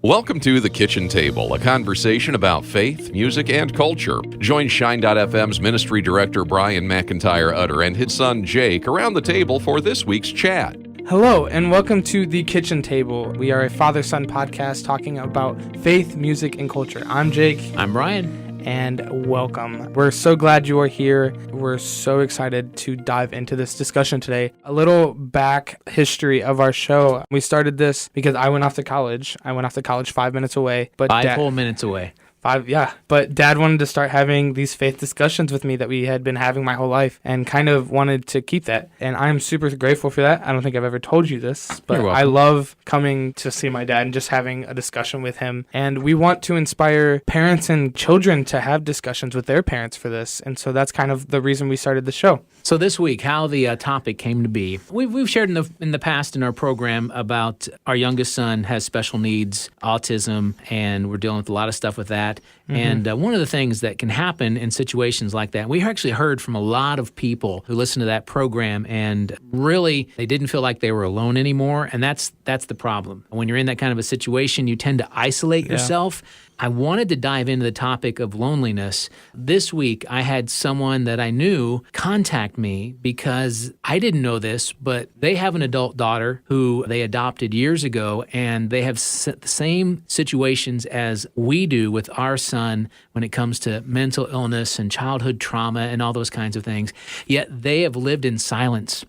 Welcome to The Kitchen Table, a conversation about faith, music, and culture. Join Shine.fm's ministry director Brian McIntyre Utter and his son Jake around the table for this week's chat. Hello, and welcome to The Kitchen Table. We are a father-son podcast talking about faith, music, and culture. I'm Jake. I'm Brian. And welcome. We're so glad you are here. We're so excited to dive into this discussion today. A little back history of our show. We started this because I went off to college. 5 minutes away. But Five whole minutes away. But Dad wanted to start having these faith discussions with me that we had been having my whole life and kind of wanted to keep that. And I'm super grateful for that. I don't think I've ever told you this, but I love coming to see my dad and just having a discussion with him. And we want to inspire parents and children to have discussions with their parents for this. And so that's kind of the reason we started the show. So this week, how the topic came to be. We've shared in the past in our program about our youngest son has special needs, autism, and we're dealing with a lot of stuff with that. Mm-hmm. And one of the things that can happen in situations like that, we actually heard from a lot of people who listened to that program, and really they didn't feel like they were alone anymore. And that's the problem. When you're in that kind of a situation, you tend to isolate yourself. I wanted to dive into the topic of loneliness. This week, I had someone that I knew contact me because I didn't know this, but they have an adult daughter who they adopted years ago, and they have the same situations as we do with our son when it comes to mental illness and childhood trauma and all those kinds of things. Yet they have lived in silence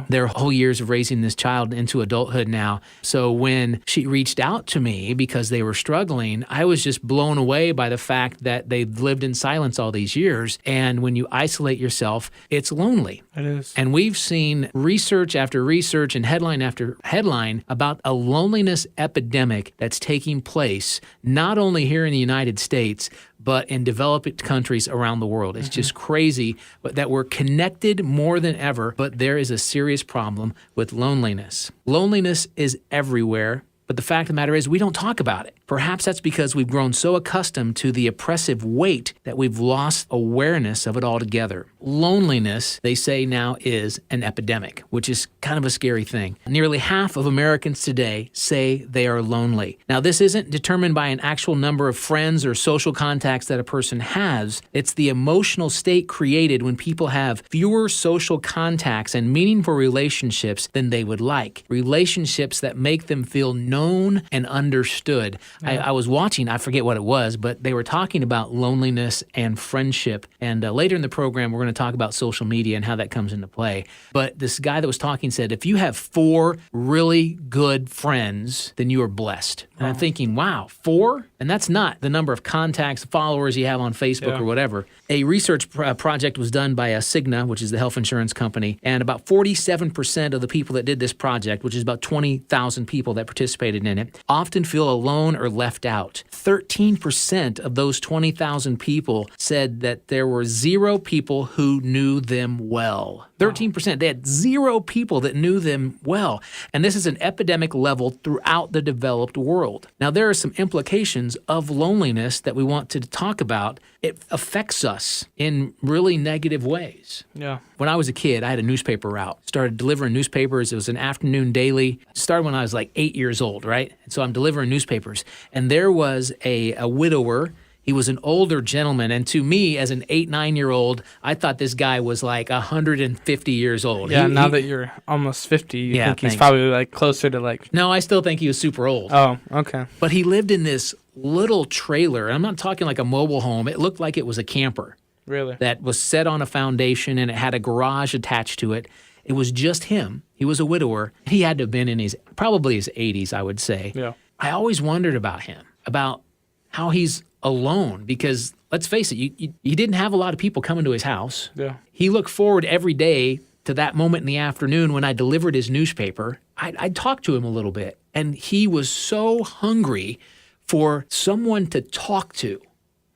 their whole years of raising this child into adulthood now. So when she reached out to me because they were struggling, I was just blown away by the fact that they've lived in silence all these years. And when you isolate yourself, it's lonely. It is. And we've seen research after research and headline after headline about a loneliness epidemic that's taking place, not only here in the United States, but in developed countries around the world. It's just crazy that we're connected more than ever, but there is a serious problem with loneliness. Loneliness is everywhere. But the fact of the matter is we don't talk about it. Perhaps that's because we've grown so accustomed to the oppressive weight that we've lost awareness of it altogether. Loneliness, they say now, is an epidemic, which is kind of a scary thing. Nearly half of Americans today say they are lonely. Now, this isn't determined by an actual number of friends or social contacts that a person has. It's the emotional state created when people have fewer social contacts and meaningful relationships than they would like. Relationships that make them feel known and understood. I was watching, I forget what it was, but they were talking about loneliness and friendship. And later in the program, we're going to talk about social media and how that comes into play. But this guy that was talking said, if you have 4 really good friends, then you are blessed. And I'm thinking, wow, 4? And that's not the number of contacts, followers you have on Facebook or whatever. A research project was done by Cigna, which is the health insurance company, and about 47% of the people that did this project, which is about 20,000 people that participated in it, often feel alone or left out. 13% of those 20,000 people said that there were 0 people who knew them well. 13%. They had 0 people that knew them well. And this is an epidemic level throughout the developed world. Now, there are some implications of loneliness that we want to talk about. It affects us in really negative ways. Yeah. When I was a kid, I had a newspaper route. Started delivering newspapers. It was an afternoon daily. Started when I was like 8 years old, right? And so I'm delivering newspapers. And there was a widower. He was an older gentleman, and to me, as an 8-9-year-old, I thought this guy was like 150 years old. Yeah, now that you're almost 50, you think he's probably like closer to like... No, I still think he was super old. Oh, okay. But he lived in this little trailer. I'm not talking like a mobile home. It looked like it was a camper. Really? That was set on a foundation, and it had a garage attached to it. It was just him. He was a widower. He had to have been in probably his 80s, I would say. Yeah. I always wondered about him, about how he's alone, because let's face it, he didn't have a lot of people coming to his house. Yeah. He looked forward every day to that moment in the afternoon when I delivered his newspaper. I'd talk to him a little bit, and he was so hungry for someone to talk to.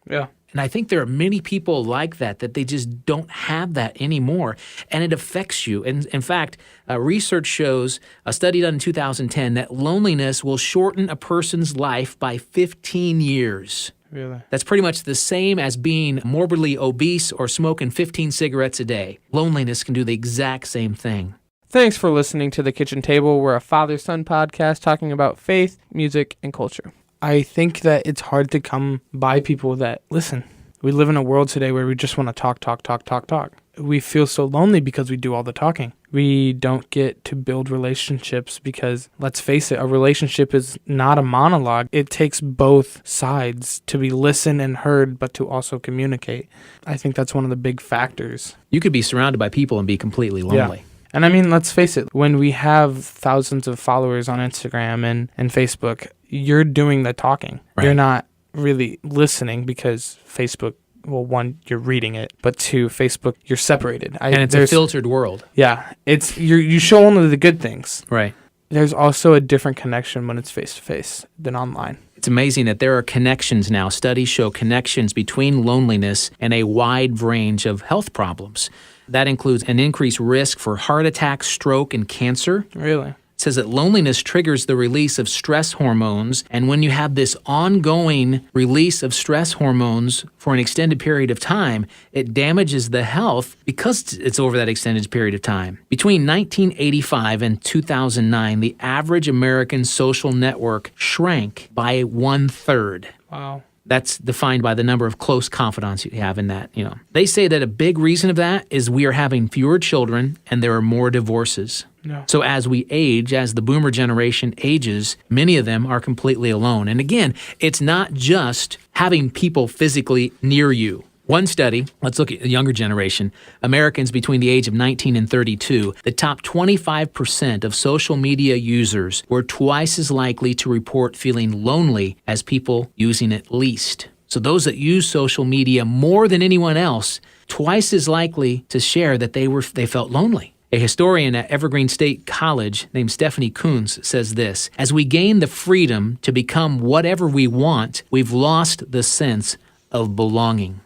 Yeah. And I think there are many people like that they just don't have that anymore, and it affects you. And in fact, research shows, a study done in 2010, that loneliness will shorten a person's life by 15 years. Really? That's pretty much the same as being morbidly obese or smoking 15 cigarettes a day. Loneliness can do the exact same thing. Thanks for listening to The Kitchen Table. We're a father-son podcast talking about faith, music, and culture. I think that it's hard to come by people that listen. We live in a world today where we just want to talk. We feel so lonely because we do all the talking. We don't get to build relationships because, let's face it, a relationship is not a monologue. It takes both sides to be listened and heard, but to also communicate. I think that's one of the big factors. You could be surrounded by people and be completely lonely. Yeah. And I mean, let's face it, when we have thousands of followers on Instagram and Facebook, you're doing the talking. Right. You're not really listening because Facebook, well, one, you're reading it, but two, Facebook, you're separated. And it's a filtered world. Yeah. You show only the good things. Right. There's also a different connection when it's face-to-face than online. It's amazing that there are connections now. Studies show connections between loneliness and a wide range of health problems. That includes an increased risk for heart attack, stroke, and cancer. Really? It says that loneliness triggers the release of stress hormones, and when you have this ongoing release of stress hormones for an extended period of time, it damages the health because it's over that extended period of time. Between 1985 and 2009, the average American social network shrank by 1/3. Wow. That's defined by the number of close confidants you have in that, They say that a big reason of that is we are having fewer children and there are more divorces. No. So as we age, as the boomer generation ages, many of them are completely alone. And again, it's not just having people physically near you. One study, let's look at the younger generation, Americans between the age of 19 and 32, the top 25% of social media users were twice as likely to report feeling lonely as people using it least. So those that use social media more than anyone else, twice as likely to share that they felt lonely. A historian at Evergreen State College named Stephanie Coons says this: as we gain the freedom to become whatever we want, we've lost the sense of belonging.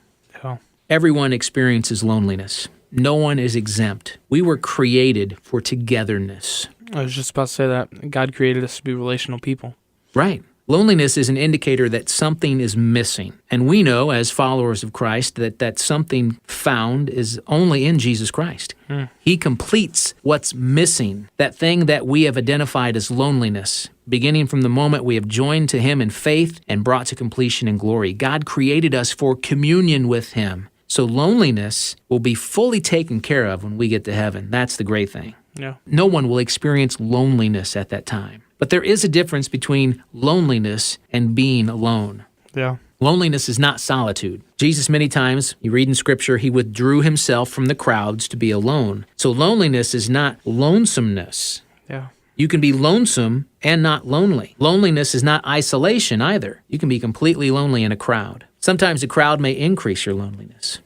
Everyone experiences loneliness. No one is exempt. We were created for togetherness. I was just about to say that. God created us to be relational people. Right. Loneliness is an indicator that something is missing. And we know, as followers of Christ, that something found is only in Jesus Christ. He completes what's missing, that thing that we have identified as loneliness, beginning from the moment we have joined to Him in faith and brought to completion in glory. God created us for communion with Him. So loneliness will be fully taken care of when we get to heaven. That's the great thing. Yeah. No one will experience loneliness at that time. But there is a difference between loneliness and being alone. Yeah. Loneliness is not solitude. Jesus, many times, you read in Scripture, He withdrew Himself from the crowds to be alone. So loneliness is not lonesomeness. Yeah. You can be lonesome and not lonely. Loneliness is not isolation either. You can be completely lonely in a crowd. Sometimes a crowd may increase your loneliness.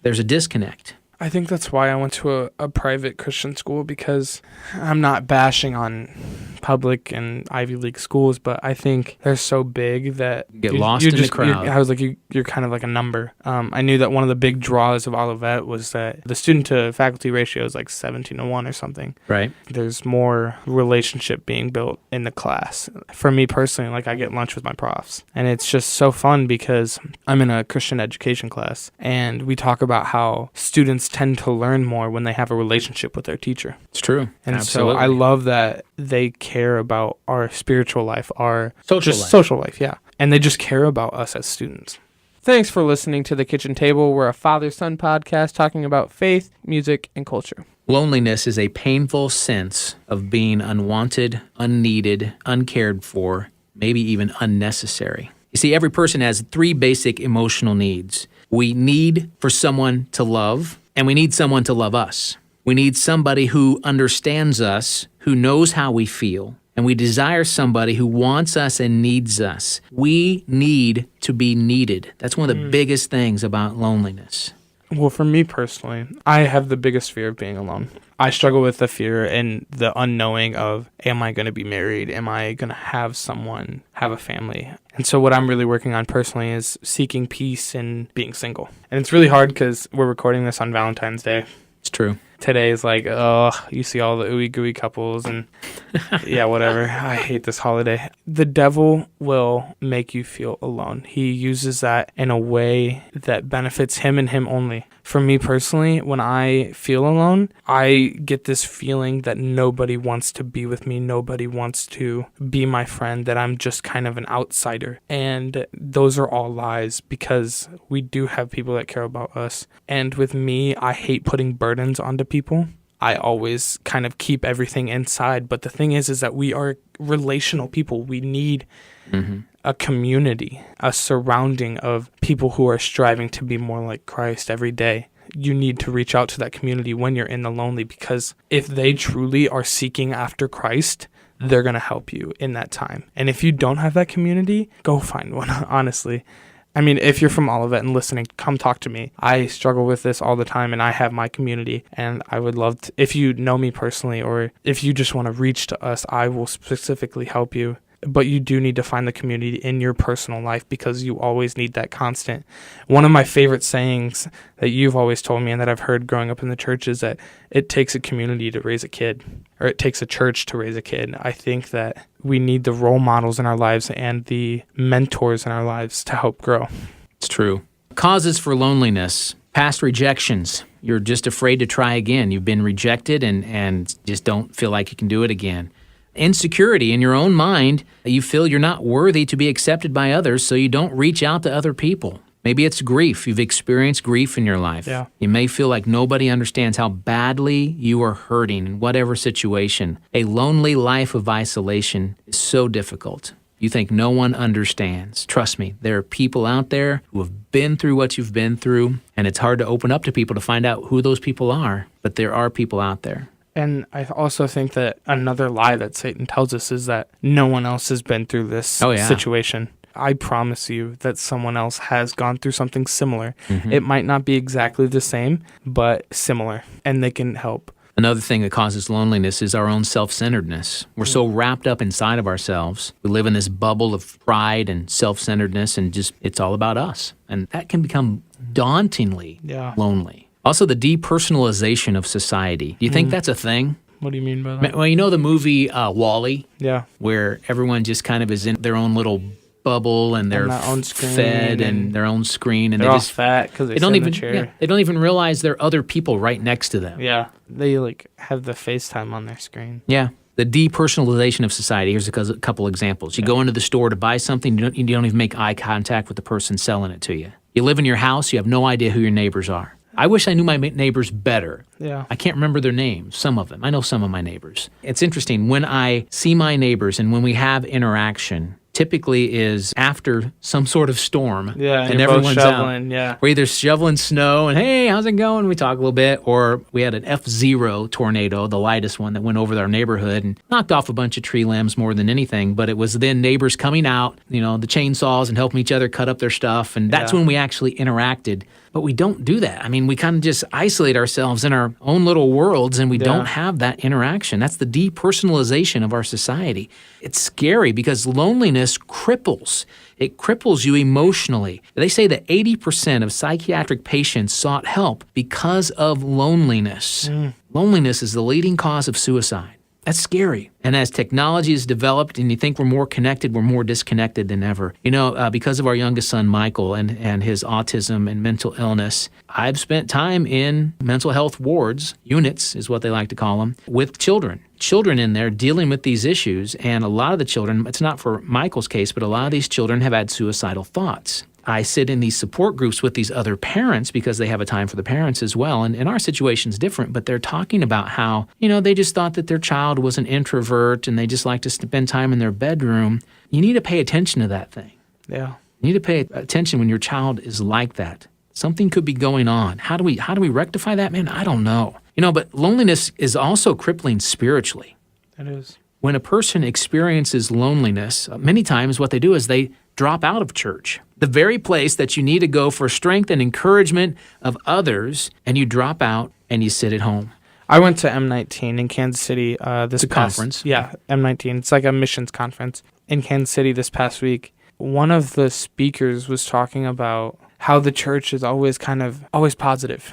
There's a disconnect. I think that's why I went to a private Christian school, because I'm not bashing on public and Ivy League schools, but I think they're so big that you get lost in the crowd. I was like, you're kind of like a number. I knew that one of the big draws of Olivet was that the student to faculty ratio is like 17-1 or something. Right. There's more relationship being built in the class. For me personally, like I get lunch with my profs, and it's just so fun because I'm in a Christian education class, and we talk about how students tend to learn more when they have a relationship with their teacher. It's true. And Absolutely. so I love that they care about our spiritual life, our social life, yeah. And they just care about us as students. Thanks for listening to The Kitchen Table. We're a father-son podcast talking about faith, music, and culture. Loneliness is a painful sense of being unwanted, unneeded, uncared for, maybe even unnecessary. You see, every person has three basic emotional needs. We need for someone to love, and we need someone to love us. We need somebody who understands us, who knows how we feel, and we desire somebody who wants us and needs us. We need to be needed. That's one of the biggest things about loneliness. Well, for me personally, I have the biggest fear of being alone. I struggle with the fear and the unknowing of, am I going to be married? Am I going to have someone, have a family? And so what I'm really working on personally is seeking peace and being single. And it's really hard because we're recording this on Valentine's Day. It's true. today is like, oh, you see all the ooey gooey couples and yeah, whatever. I hate this holiday. The devil will make you feel alone. He uses that in a way that benefits him and him only. For me personally, when I feel alone, I get this feeling that nobody wants to be with me. Nobody wants to be my friend, that I'm just kind of an outsider. And those are all lies, because we do have people that care about us. And with me, I hate putting burdens onto people. I always kind of keep everything inside. But the thing is that we are relational people. We need a community, a surrounding of people who are striving to be more like Christ every day. You need to reach out to that community when you're in the lonely, because if they truly are seeking after Christ, they're going to help you in that time. And if you don't have that community, go find one, honestly. I mean, if you're from Olivet and listening, come talk to me. I struggle with this all the time, and I have my community, and I would love to, if you know me personally, or if you just want to reach to us, I will specifically help you. But you do need to find the community in your personal life, because you always need that constant. One of my favorite sayings that you've always told me and that I've heard growing up in the church is that it takes a community to raise a kid, or it takes a church to raise a kid. I think that we need the role models in our lives and the mentors in our lives to help grow. It's true. Causes for loneliness, past rejections. You're just afraid to try again. You've been rejected and just don't feel like you can do it again. Insecurity in your own mind. You feel you're not worthy to be accepted by others, so you don't reach out to other people. Maybe it's grief. You've experienced grief in your life. Yeah. You may feel like nobody understands how badly you are hurting in whatever situation. A lonely life of isolation is so difficult. You think no one understands. Trust me, there are people out there who have been through what you've been through, and it's hard to open up to people to find out who those people are, but there are people out there. And I also think that another lie that Satan tells us is that no one else has been through this situation. I promise you that someone else has gone through something similar. It might not be exactly the same, but similar, and they can help. Another thing that causes loneliness is our own self-centeredness. We're so wrapped up inside of ourselves. We live in this bubble of pride and self-centeredness, and just it's all about us. And that can become dauntingly lonely. Also, the depersonalization of society. Do you think that's a thing? What do you mean by that? Well, you know the movie WALL-E? Yeah. Where everyone just kind of is in their own little bubble, and they're fed and their own screen. And they're all fat because they sit in the chair. Yeah, they don't even realize there are other people right next to them. Yeah. They have the FaceTime on their screen. Yeah. The depersonalization of society. Here's a couple examples. You go into the store to buy something, you don't even make eye contact with the person selling it to you. You live in your house, you have no idea who your neighbors are. I wish I knew my neighbors better. Yeah. I can't remember their names, some of them. I know some of my neighbors. It's interesting, when I see my neighbors and when we have interaction, typically is after some sort of storm. Yeah, and everyone's shoveling, out. We're either shoveling snow and, hey, how's it going? We talk a little bit. Or we had an F0 tornado, the lightest one, that went over our neighborhood and knocked off a bunch of tree limbs more than anything. But it was then neighbors coming out, the chainsaws, and helping each other cut up their stuff. And that's when we actually interacted. But we don't do that. I mean, we kind of just isolate ourselves in our own little worlds, and we don't have that interaction. That's the depersonalization of our society. It's scary because loneliness cripples. It cripples you emotionally. They say that 80% of psychiatric patients sought help because of loneliness. Loneliness is the leading cause of suicide. That's scary. And as technology is developed and you think we're more connected, we're more disconnected than ever. Because of our youngest son, Michael, and his autism and mental illness, I've spent time in mental health wards, units is what they like to call them, with children in there dealing with these issues. And a lot of the children, it's not for Michael's case, but a lot of these children have had suicidal thoughts. I sit in these support groups with these other parents because they have a time for the parents as well. And our situation's different, but they're talking about how, they just thought that their child was an introvert and they just like to spend time in their bedroom. You need to pay attention to that thing. Yeah. You need to pay attention when your child is like that. Something could be going on. How do we rectify that, man? I don't know. But loneliness is also crippling spiritually. It is. When a person experiences loneliness, many times what they do is they drop out of church, the very place that you need to go for strength and encouragement of others, and you drop out and you sit at home. I went to M19 in Kansas City this conference. Yeah, M19. It's like a missions conference in Kansas City this past week. One of the speakers was talking about how the church is always positive,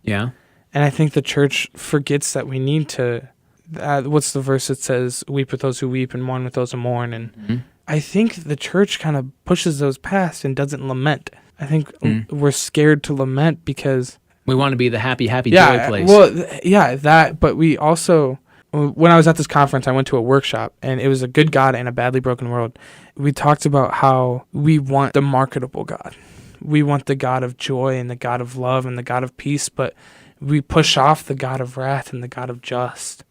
Yeah. And I think the church forgets that we need to, what's the verse that says, weep with those who weep and mourn with those who mourn? And I think the church kind of pushes those past and doesn't lament. I think we're scared to lament because we want to be the happy joy place. Well, that, but we also, when I was at this conference, I went to a workshop, and it was a good God and a badly broken world. We talked about how we want the marketable God. We want the God of joy and the God of love and the God of peace, but we push off the God of wrath and the God of just.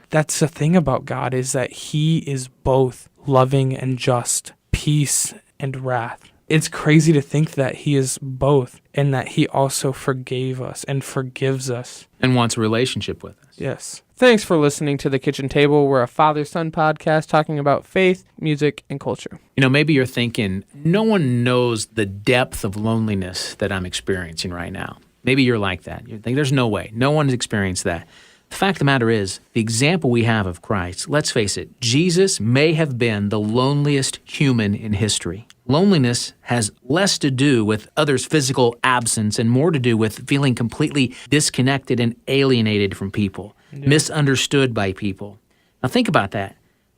That's the thing about God, is that he is both loving and just, peace and wrath. It's crazy to think that he is both, and that he also forgave us and forgives us. And wants a relationship with us. Yes. Thanks for listening to The Kitchen Table. We're a father-son podcast talking about faith, music, and culture. Maybe you're thinking, no one knows the depth of loneliness that I'm experiencing right now. Maybe you're like that. You think there's no way. No one's experienced that. The fact of the matter is, the example we have of Christ, let's face it, Jesus may have been the loneliest human in history. Loneliness has less to do with others' physical absence and more to do with feeling completely disconnected and alienated from people, misunderstood by people. Now think about that.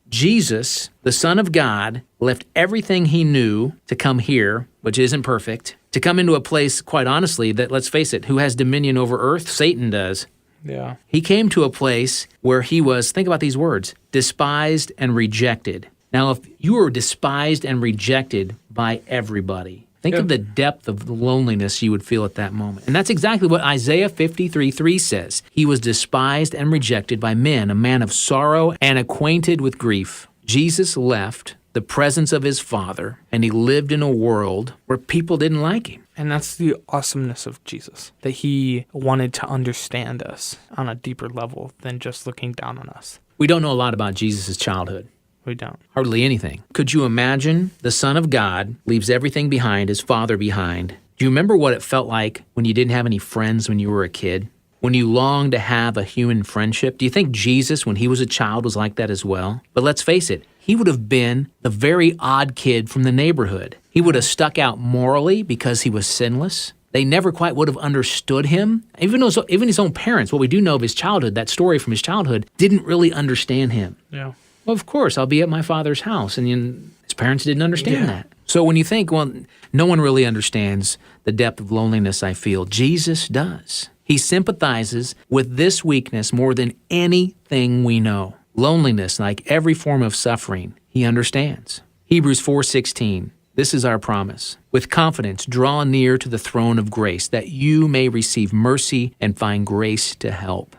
Jesus, the Son of God, left everything he knew to come here, which isn't perfect, to come into a place, quite honestly, that, let's face it, who has dominion over earth? Satan does. Yeah. He came to a place where he was, think about these words, despised and rejected. Now, if you were despised and rejected by everybody, think of the depth of the loneliness you would feel at that moment. And that's exactly what Isaiah 53:3 says. He was despised and rejected by men, a man of sorrow and acquainted with grief. Jesus left the presence of his Father, and he lived in a world where people didn't like him. And that's the awesomeness of Jesus, that he wanted to understand us on a deeper level than just looking down on us. We don't know a lot about Jesus' childhood. We don't. Hardly anything. Could you imagine the Son of God leaves everything behind, his Father behind? Do you remember what it felt like when you didn't have any friends when you were a kid? When you longed to have a human friendship? Do you think Jesus, when he was a child, was like that as well? But let's face it, he would have been the very odd kid from the neighborhood. He would have stuck out morally because he was sinless. They never quite would have understood him. Even his own parents, what we do know of his childhood, that story from his childhood, didn't really understand him. Yeah. Well, of course, I'll be at my father's house. And his parents didn't understand that. So when you think, well, no one really understands the depth of loneliness I feel, Jesus does. He sympathizes with this weakness more than anything we know. Loneliness, like every form of suffering, he understands. Hebrews 4:16, this is our promise. With confidence, draw near to the throne of grace, that you may receive mercy and find grace to help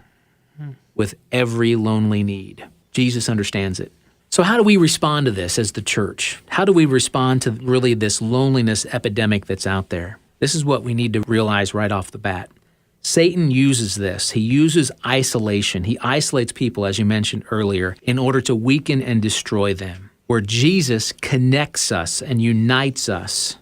with every lonely need. Jesus understands it. So how do we respond to this as the church? How do we respond to really this loneliness epidemic that's out there? This is what we need to realize right off the bat. Satan uses this. He uses isolation. He isolates people, as you mentioned earlier, in order to weaken and destroy them. Where Jesus connects us and unites us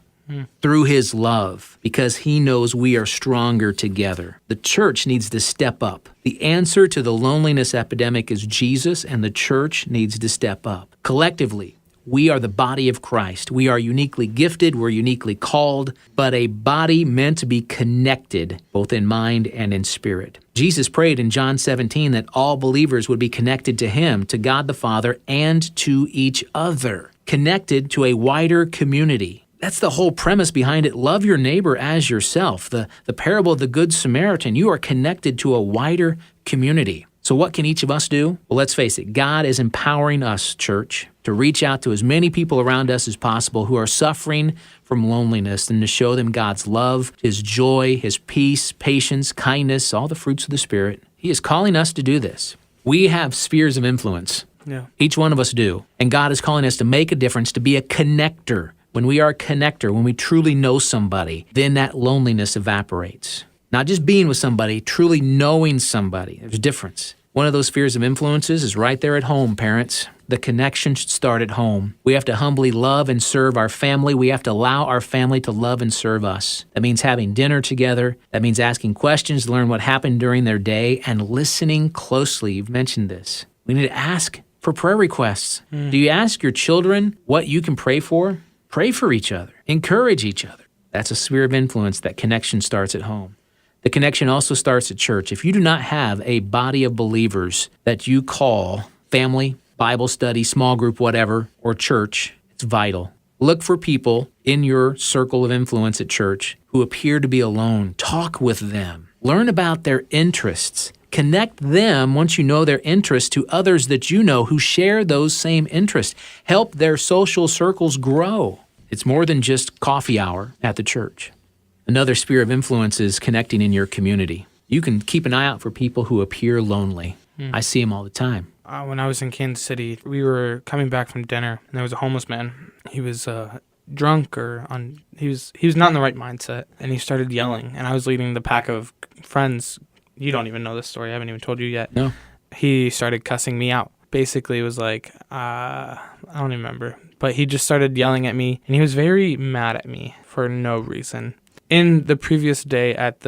through his love, because he knows we are stronger together. The church needs to step up. The answer to the loneliness epidemic is Jesus, and the church needs to step up. Collectively, we are the body of Christ. We are uniquely gifted, we're uniquely called, but a body meant to be connected, both in mind and in spirit. Jesus prayed in John 17 that all believers would be connected to him, to God the Father, and to each other, connected to a wider community. That's the whole premise behind it. Love your neighbor as yourself. The parable of the Good Samaritan, you are connected to a wider community. So what can each of us do? Well, let's face it. God is empowering us, church, to reach out to as many people around us as possible who are suffering from loneliness, and to show them God's love, his joy, his peace, patience, kindness, all the fruits of the Spirit. He is calling us to do this. We have spheres of influence. Yeah. Each one of us do. And God is calling us to make a difference, to be a connector. When we are a connector, when we truly know somebody, then that loneliness evaporates. Not just being with somebody, truly knowing somebody. There's a difference. One of those spheres of influences is right there at home, parents. The connection should start at home. We have to humbly love and serve our family. We have to allow our family to love and serve us. That means having dinner together. That means asking questions to learn what happened during their day and listening closely. You've mentioned this. We need to ask for prayer requests. Do you ask your children what you can pray for? Pray for each other. Encourage each other. That's a sphere of influence. That connection starts at home. The connection also starts at church. If you do not have a body of believers that you call family, Bible study, small group, whatever, or church, it's vital. Look for people in your circle of influence at church who appear to be alone. Talk with them. Learn about their interests. Connect them, once you know their interests, to others that you know who share those same interests. Help their social circles grow. It's more than just coffee hour at the church. Another sphere of influence is connecting in your community. You can keep an eye out for people who appear lonely. I see them all the time. When I was in Kansas City, we were coming back from dinner, and there was a homeless man. He was drunk he was not in the right mindset, and he started yelling. And I was leading the pack of friends. You don't even know this story. I haven't even told you yet. No. He started cussing me out. Basically, it was like, I don't even remember. But he just started yelling at me, and he was very mad at me for no reason. In the previous day at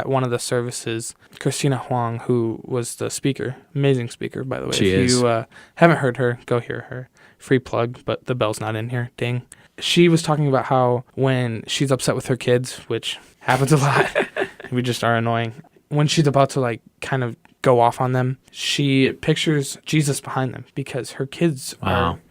one of the services, Christina Huang, who was the speaker, amazing speaker, by the way. She is. If you haven't heard her, go hear her. Free plug, but the bell's not in here. Ding. She was talking about how when she's upset with her kids, which happens a lot, we just are annoying. When she's about to kind of go off on them, she pictures Jesus behind them because her kids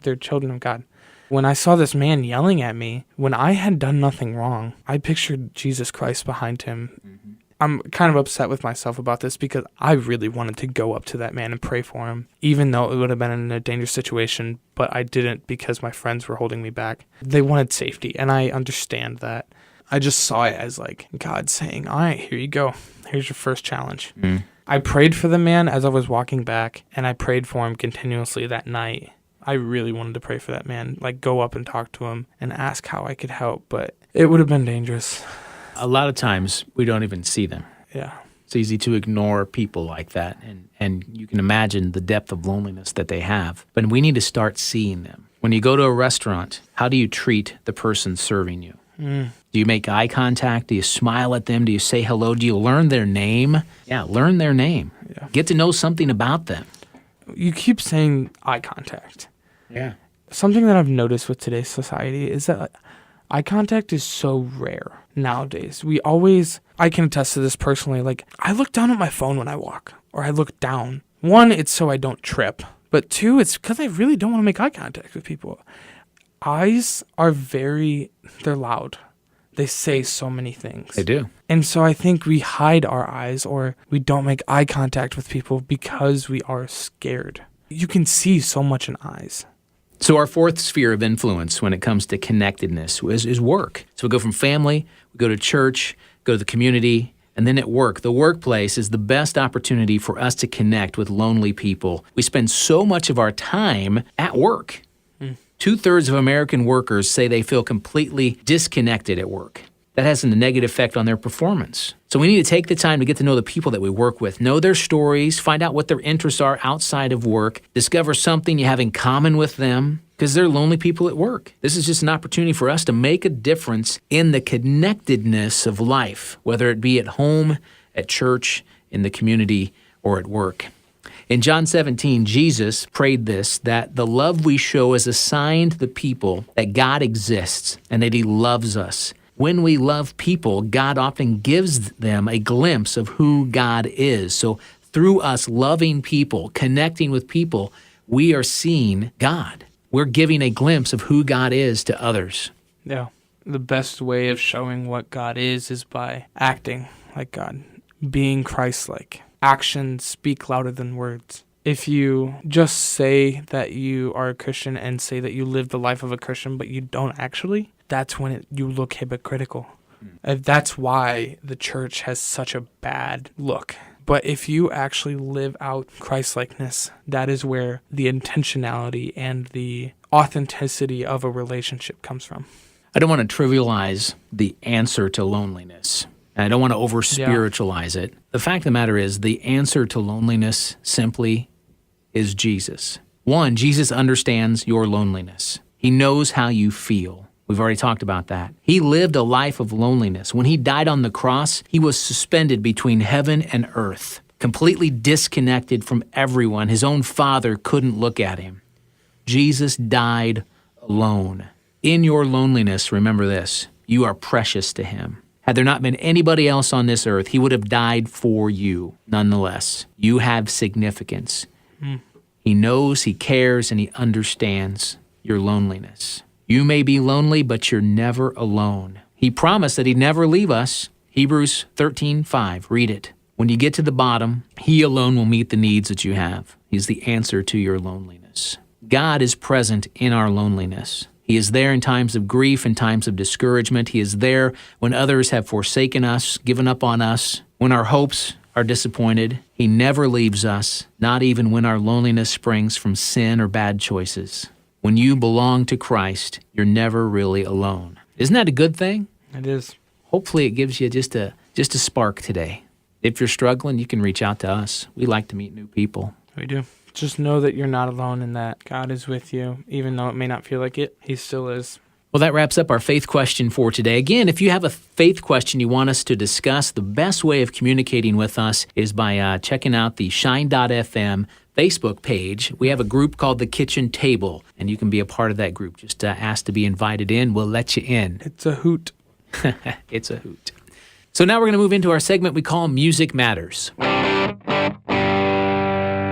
they're children of God. When I saw this man yelling at me, when I had done nothing wrong, I pictured Jesus Christ behind him. Mm-hmm. I'm kind of upset with myself about this because I really wanted to go up to that man and pray for him, even though it would have been in a dangerous situation, but I didn't because my friends were holding me back. They wanted safety, and I understand that. I just saw it as God saying, all right, here you go. Here's your first challenge. Mm. I prayed for the man as I was walking back, and I prayed for him continuously that night. I really wanted to pray for that man, go up and talk to him and ask how I could help, but it would have been dangerous. A lot of times, we don't even see them. Yeah. It's easy to ignore people like that, and you can imagine the depth of loneliness that they have. But we need to start seeing them. When you go to a restaurant, how do you treat the person serving you? Mm. Do you make eye contact? Do you smile at them? Do you say hello? Do you learn their name? Yeah, learn their name. Yeah. Get to know something about them. You keep saying eye contact. Yeah. Something that I've noticed with today's society is that eye contact is so rare nowadays. I can attest to this personally. I look down at my phone when I walk, or I look down. One, it's so I don't trip. But two, it's because I really don't want to make eye contact with people. Eyes are they're loud. They say so many things. They do. And so I think we hide our eyes, or we don't make eye contact with people because we are scared. You can see so much in eyes. So our fourth sphere of influence when it comes to connectedness is work. So we go from family, we go to church, go to the community, and then at work. The workplace is the best opportunity for us to connect with lonely people. We spend so much of our time at work. 2/3 of American workers say they feel completely disconnected at work. That has a negative effect on their performance. So we need to take the time to get to know the people that we work with, know their stories, find out what their interests are outside of work, discover something you have in common with them, because they're lonely people at work. This is just an opportunity for us to make a difference in the connectedness of life, whether it be at home, at church, in the community, or at work. In John 17, Jesus prayed this, that the love we show is a sign to the people that God exists and that He loves us. When we love people, God often gives them a glimpse of who God is. So through us loving people, connecting with people, we are seeing God. We're giving a glimpse of who God is to others. Yeah. The best way of showing what God is by acting like God, being Christ-like. Actions speak louder than words. If you just say that you are a Christian and say that you live the life of a Christian, but you don't actually, that's when you look hypocritical. That's why the church has such a bad look. But if you actually live out Christ-likeness, that is where the intentionality and the authenticity of a relationship comes from. I don't want to trivialize the answer to loneliness. I don't want to over-spiritualize it. The fact of the matter is the answer to loneliness simply is Jesus. One, Jesus understands your loneliness. He knows how you feel. We've already talked about that. He lived a life of loneliness. When He died on the cross, He was suspended between heaven and earth, completely disconnected from everyone. His own Father couldn't look at Him. Jesus died alone. In your loneliness, remember this, you are precious to Him. Had there not been anybody else on this earth, he would have died for you. Nonetheless, you have significance. He knows, he cares, and he understands your loneliness. You may be lonely, but you're never alone. He promised that he'd never leave us. Hebrews 13:5. Read it. When you get to the bottom, he alone will meet the needs that you have. He's the answer to your loneliness. God is present in our loneliness. He is there in times of grief and times of discouragement. He is there when others have forsaken us, given up on us, when our hopes are disappointed. He never leaves us, not even when our loneliness springs from sin or bad choices. When you belong to Christ, you're never really alone. Isn't that a good thing? It is. Hopefully it gives you just a spark today. If you're struggling, you can reach out to us. We like to meet new people. We do. Just know that you're not alone and that God is with you. Even though it may not feel like it, he still is. Well, that wraps up our faith question for today. Again, if you have a faith question you want us to discuss, the best way of communicating with us is by checking out the Shine.fm Facebook page. We have a group called The Kitchen Table, and you can be a part of that group. Just ask to be invited in. We'll let you in. It's a hoot. It's a hoot. So now we're going to move into our segment we call Music Matters.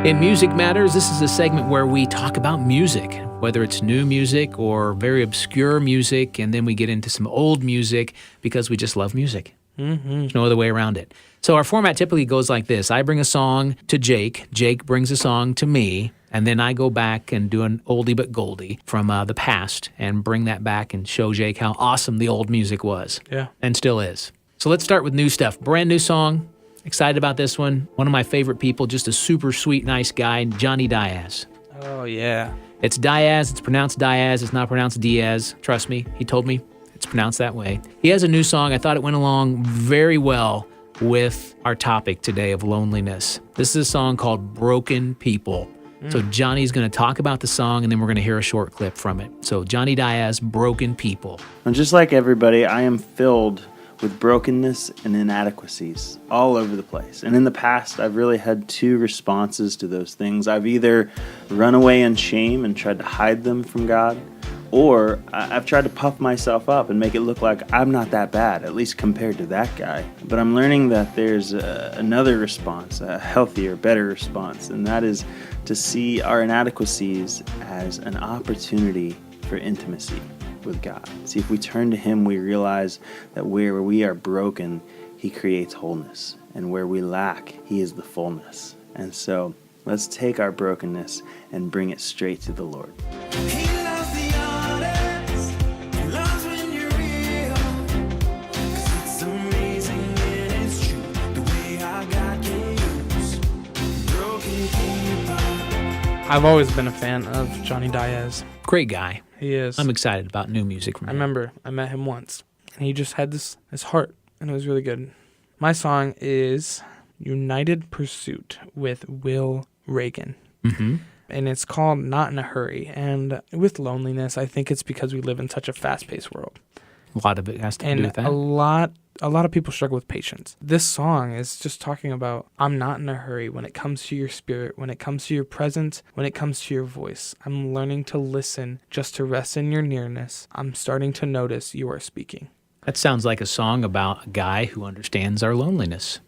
In Music Matters, this is a segment where we talk about music, whether it's new music or very obscure music, and then we get into some old music because we just love music. There's no other way around it. So our format typically goes like this. I bring a song to Jake. Jake brings a song to me. And then I go back and do an oldie but goldie from the past and bring that back and show Jake how awesome the old music was. Yeah. And still is. So let's start with new stuff. Brand new song. Excited about this one. One of my favorite people, just a super sweet, nice guy, Johnny Diaz. Oh, yeah. It's Diaz. It's pronounced Diaz. It's not pronounced Diaz. Trust me. He told me it's pronounced that way. He has a new song. I thought it went along very well with our topic today of loneliness. This is a song called Broken People. So Johnny's going to talk about the song, and then we're going to hear a short clip from it. So Johnny Diaz, Broken People. And just like everybody, I am filled with brokenness and inadequacies all over the place. And in the past, I've really had two responses to those things. I've either run away in shame and tried to hide them from God, or I've tried to puff myself up and make it look like I'm not that bad, at least compared to that guy. But I'm learning that there's another response, a healthier, better response, and that is to see our inadequacies as an opportunity for intimacy with God. See, if we turn to Him, we realize that where we are broken, He creates wholeness. And where we lack, He is the fullness. And so let's take our brokenness and bring it straight to the Lord. He loves the honest. He loves when you're real. 'Cause it's amazing and it's true. The way our God can use broken people. I've always been a fan of Johnny Diaz. Great guy. He is. I'm excited about new music from I him. remember I met him once, and he just had this heart, and it was really good. My song is United Pursuit with Will Reagan. And it's called Not in a Hurry. And with loneliness, I think it's because we live in such a fast-paced world. A lot of it has to do with that. A lot of people struggle with patience. This song is just talking about I'm not in a hurry when it comes to your spirit, when it comes to your presence, when it comes to your voice. I'm learning to listen just to rest in your nearness. I'm starting to notice you are speaking. That sounds like a song about a guy who understands our loneliness.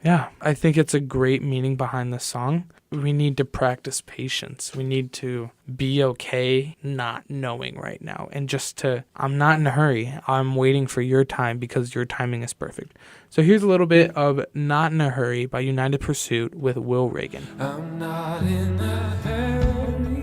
Yeah, I think it's a great meaning behind the song. We need to practice patience. We need to be okay not knowing right now. And just to, I'm not in a hurry. I'm waiting for your time because your timing is perfect. So here's a little bit of Not in a Hurry by United Pursuit with Will Reagan. I'm not in a hurry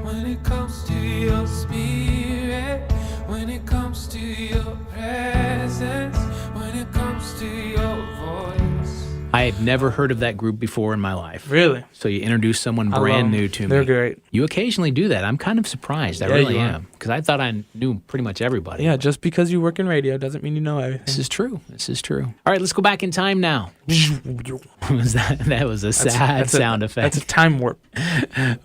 when it comes to your spirit, when it comes to your presence, when it comes to your voice. I had never heard of that group before in my life. Really? So you introduced someone I love brand them. new to me. They're great. You occasionally do that. I'm kind of surprised. I Yeah, really you are. am. Because I thought I knew pretty much everybody. Yeah, just because you work in radio doesn't mean you know everything. This is true. This is true. All right, let's go back in time now. That was a sad sound effect. That's a time warp.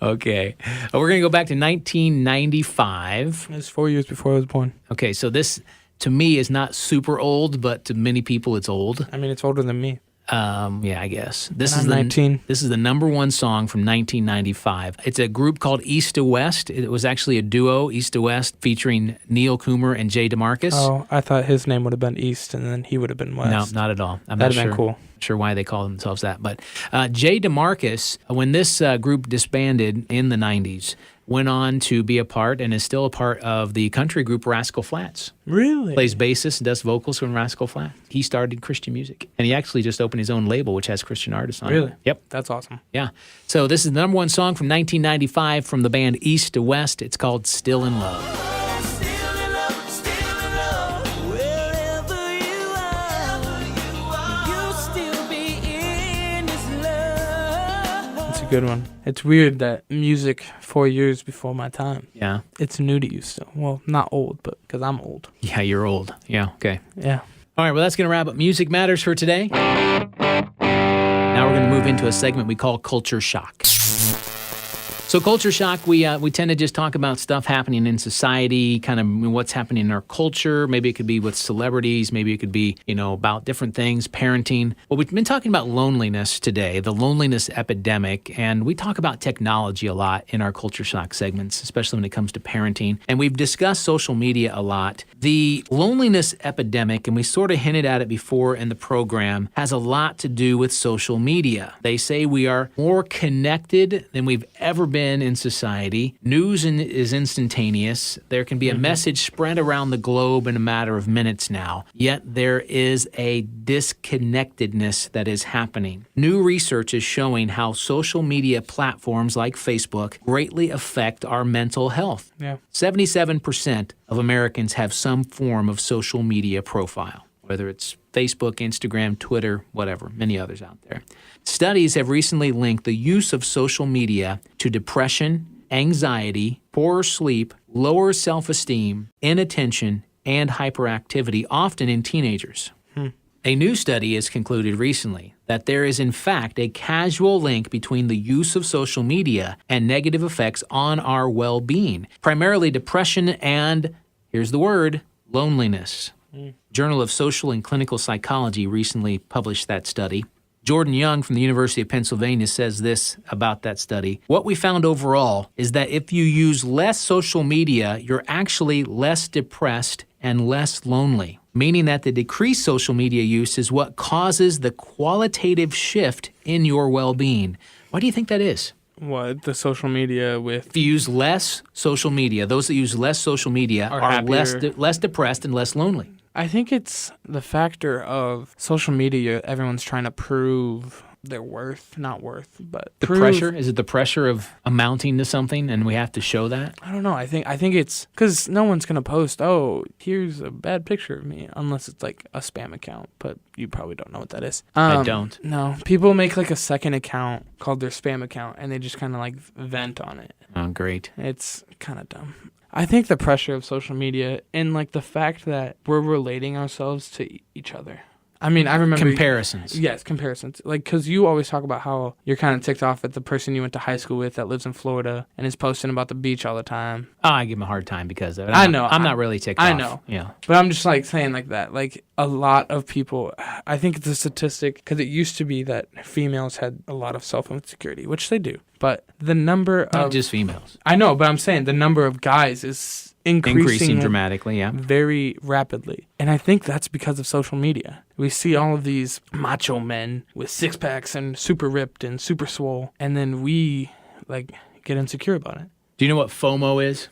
Okay. We're going to go back to 1995. It was 4 years before I was born. Okay, so this, to me, is not super old, but to many people, it's old. I mean, it's older than me. Yeah, I guess. This And is I'm 19. This is the number one song from 1995. It's a group called East to West. It was actually a duo, East to West, featuring Neil Coomer and Jay DeMarcus. Oh, I thought his name would have been East, and then he would have been West. No, not at all. I'm That'd not have been cool. sure why they call themselves that. But Jay DeMarcus, when this group disbanded in the 90s, went on to be a part and is still a part of the country group Rascal Flatts. Really? Plays bassist and does vocals from Rascal Flatts. He started Christian music. And he actually just opened his own label, which has Christian artists on it. Really? Yep. That's awesome. Yeah. So this is the number one song from 1995 from the band East to West. It's called Still in Love. Still in love, wherever you are, you'll still be in His love. It's a good one. It's weird that music 4 years before my time. Yeah. It's new to you still. Well, not old, but because I'm old. Yeah, you're old. Yeah, okay. Yeah. All right, well, that's going to wrap up Music Matters for today. Now we're going to move into a segment we call Culture Shock. So Culture Shock, we tend to just talk about stuff happening in society, kind of what's happening in our culture. Maybe it could be with celebrities. Maybe it could be, about different things, parenting. Well, we've been talking about loneliness today, the loneliness epidemic, and we talk about technology a lot in our Culture Shock segments, especially when it comes to parenting. And we've discussed social media a lot. The loneliness epidemic, and we sort of hinted at it before in the program, has a lot to do with social media. They say we are more connected than we've ever been in society. News is instantaneous. There can be a message spread around the globe in a matter of minutes now. Yet there is a disconnectedness that is happening. New research is showing how social media platforms like Facebook greatly affect our mental health. Yeah. 77% of Americans have some form of social media profile, whether it's Facebook, Instagram, Twitter, whatever, many others out there. Studies have recently linked the use of social media to depression, anxiety, poorer sleep, lower self-esteem, inattention, and hyperactivity, often in teenagers. A new study has concluded recently that there is in fact a causal link between the use of social media and negative effects on our well-being, primarily depression and, here's the word, loneliness. Journal of Social and Clinical Psychology recently published that study. Jordan Young from the University of Pennsylvania says this about that study. What we found overall is that if you use less social media, you're actually less depressed and less lonely, meaning that the decreased social media use is what causes the qualitative shift in your well-being. Why do you think that is? What, the social media with... If you use less social media, those that use less social media are less depressed and less lonely. I think it's the factor of social media. Everyone's trying to prove their worth, not worth, but the pressure. Is it the pressure of amounting to something, and we have to show that? I don't know. I think it's because no one's gonna post, "Oh, here's a bad picture of me," unless it's like a spam account. But you probably don't know what that is. I don't. No, people make like a second account called their spam account, and they just kind of like vent on it. Oh, great. It's kind of dumb. I think the pressure of social media and like the fact that we're relating ourselves to each other. I mean, I remember... Comparisons. Yes, comparisons. Like, because you always talk about how you're kind of ticked off at the person you went to high school with that lives in Florida and is posting about the beach all the time. Oh, I give him a hard time because of it. I know. I'm not really ticked off. I know. Yeah. But I'm just like saying like that. Like a lot of people, I think it's a statistic because it used to be that females had a lot of self-insecurity, which they do. But the number of... Not just females. I know, but I'm saying the number of guys is... Increasing dramatically, yeah. Very rapidly. And I think that's because of social media. We see all of these macho men with six-packs and super ripped and super swole, and then we, like, get insecure about it. Do you know what FOMO is?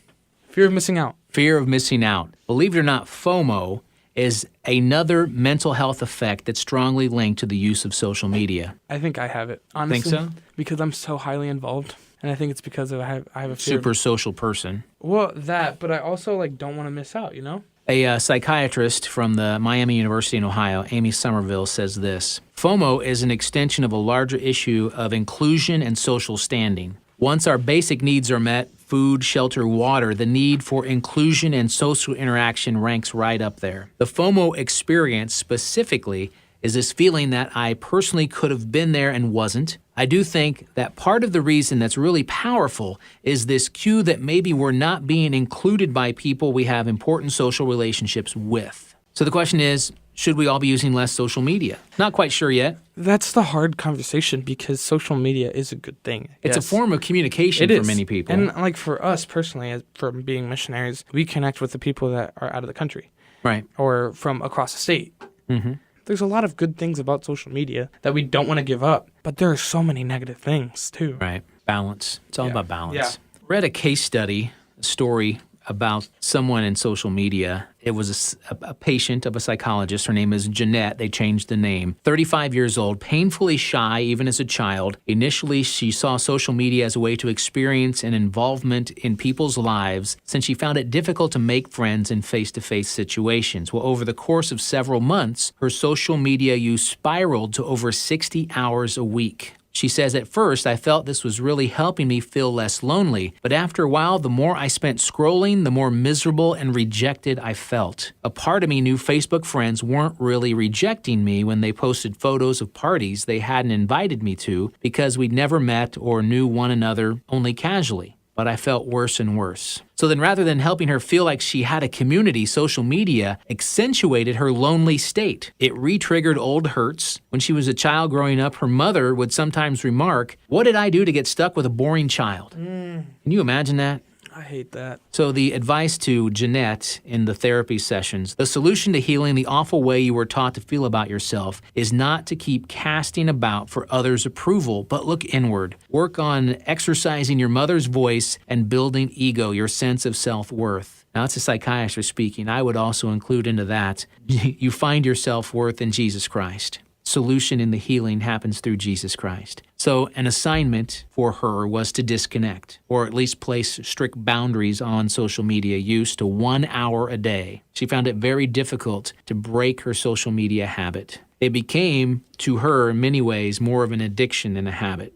Fear of missing out. Fear of missing out. Believe it or not, FOMO is another mental health effect that's strongly linked to the use of social media. I think I have it, honestly. Think so? Because I'm so highly involved. And I think it's because I have a fear. Super social person. Well, that, but I also like don't want to miss out, you know? A psychiatrist from the Miami University in Ohio, Amy Somerville, says this. FOMO is an extension of a larger issue of inclusion and social standing. Once our basic needs are met, food, shelter, water, the need for inclusion and social interaction ranks right up there. The FOMO experience specifically is this feeling that I personally could have been there and wasn't. I do think that part of the reason that's really powerful is this cue that maybe we're not being included by people we have important social relationships with. So the question is, Should we all be using less social media? Not quite sure yet. That's the hard conversation because social media is a good thing. It's a form of communication for many people. And like for us personally, as for being missionaries, we connect with the people that are out of the country. Right. Or from across the state. Mm-hmm. There's a lot of good things about social media that we don't want to give up, but there are so many negative things too. Right. Balance. It's all about balance. Yeah. Read a case study, a story about someone in social media. It was a patient of a psychologist. Her name is Jeanette. They changed the name. 35 years old, painfully shy even as a child. Initially, she saw social media as a way to experience an involvement in people's lives since she found it difficult to make friends in face-to-face situations. Well, over the course of several months, her social media use spiraled to over 60 hours a week. She says, at first, I felt this was really helping me feel less lonely, but after a while, the more I spent scrolling, the more miserable and rejected I felt. A part of me knew Facebook friends weren't really rejecting me when they posted photos of parties they hadn't invited me to because we'd never met or knew one another only casually. But I felt worse and worse. So then rather than helping her feel like she had a community, social media accentuated her lonely state. It re-triggered old hurts. When she was a child growing up, her mother would sometimes remark, "What did I do to get stuck with a boring child?" Can you imagine that? I hate that. So the advice to Jeanette in the therapy sessions, the solution to healing the awful way you were taught to feel about yourself is not to keep casting about for others' approval, but look inward. Work on exercising your mother's voice and building ego, your sense of self-worth. Now, it's a psychiatrist speaking. I would also include into that, you find your self-worth in Jesus Christ. Solution in the healing happens through Jesus Christ. So an assignment for her was to disconnect, or at least place strict boundaries on social media use to 1 hour a day. She found it very difficult to break her social media habit. It became, to her, in many ways, more of an addiction than a habit.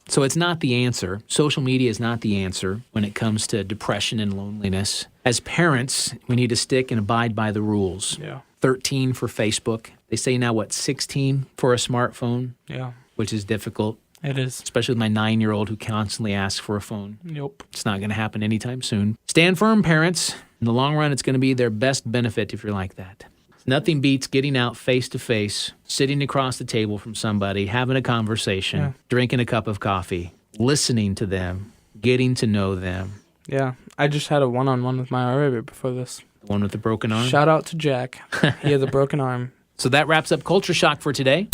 So it's not the answer. Social media is not the answer when it comes to depression and loneliness. As parents, we need to stick and abide by the rules. Yeah. 13 for Facebook. They say now, 16 for a smartphone? Yeah. Which is difficult, It is. especially with my 9-year-old who constantly asks for a phone. Nope. It's not going to happen anytime soon. Stand firm, parents. In the long run, it's going to be their best benefit if you're like that. Nothing beats getting out face-to-face, sitting across the table from somebody, having a conversation, drinking a cup of coffee, listening to them, getting to know them. Yeah. I just had a one-on-one with my RA before this. The one with the broken arm. Shout out to Jack. He had the broken arm. So that wraps up Culture Shock for today.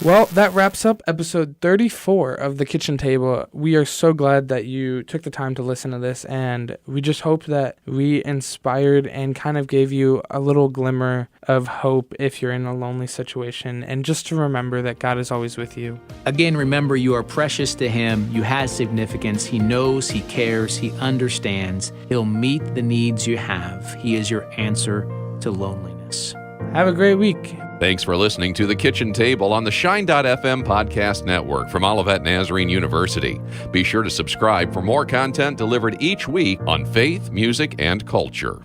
Well, that wraps up episode 34 of The Kitchen Table. We are so glad that you took the time to listen to this, and we just hope that we inspired and kind of gave you a little glimmer of hope if you're in a lonely situation, and just to remember that God is always with you. Again, remember, you are precious to Him. You have significance. He knows, He cares, He understands. He'll meet the needs you have. He is your answer to loneliness. Have a great week. Thanks for listening to The Kitchen Table on the Shine.fm podcast network from Olivet Nazarene University. Be sure to subscribe for more content delivered each week on faith, music, and culture.